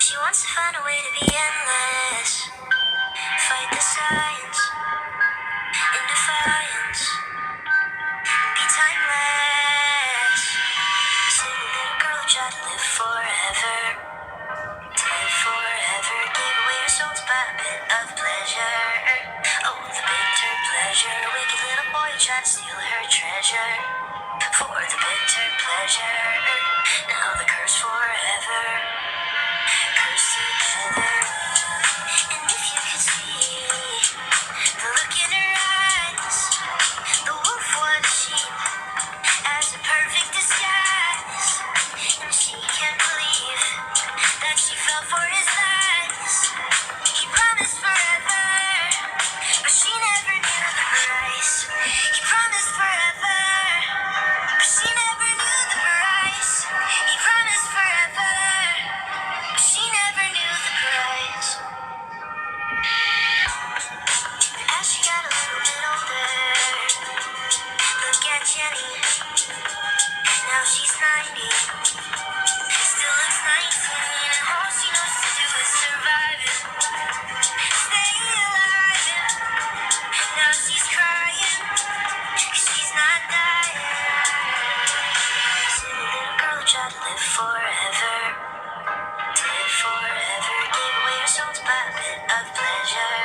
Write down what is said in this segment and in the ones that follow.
She wants to find a way to be endless. Fight the science in defiance. Be timeless. Silly little girl who tried to live forever. To live forever. Gave away her soul to buy a bit of pleasure. Oh, the bitter pleasure. A wicked little boy who tried to steal her treasure. For the bitter pleasure. Now the curse forever. Cursed together. And if you could see the look in her eyes, the wolf or the sheep, as a perfect disguise. And she can't believe that she fell for his lies. He promised forever, but she never knew the price. He promised forever, but she never knew the price. He promised forever, but she never knew the price. As she got a little bit older, look at Jenny, now she's 90. Still looks 19, and all she knows to do is survive it. Stay alive. Now she's crying, 'cause she's not dying. Silly little girl who tried to live forever. To live forever. Gave away her soul to buy a bit of pleasure.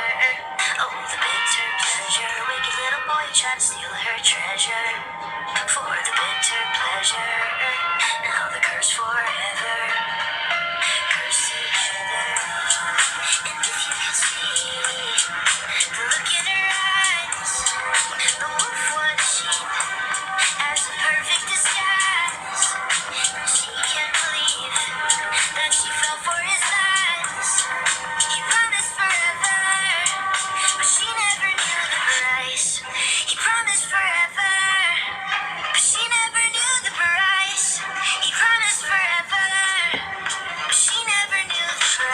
Oh, the bitter pleasure. A wicked little boy who tried to steal her treasure. For the bitter pleasure. Now the curse forever. Curse together. And if you could see the look in her eyes, the wolf or the sheep, as a perfect disguise. And she can't believe that she fell for his lies. He promised forever, but she never knew the price. He promised forever, but she never knew the price. He promised forever, but she never knew the price.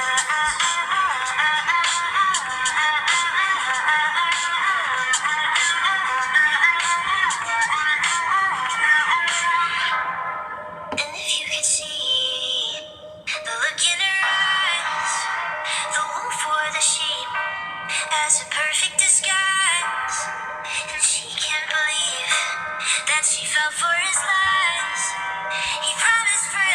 And if you could see the look in her eyes, the wolf or the sheep, as a perfect disguise. And she can't believe that she fell for his lies. He promised forever.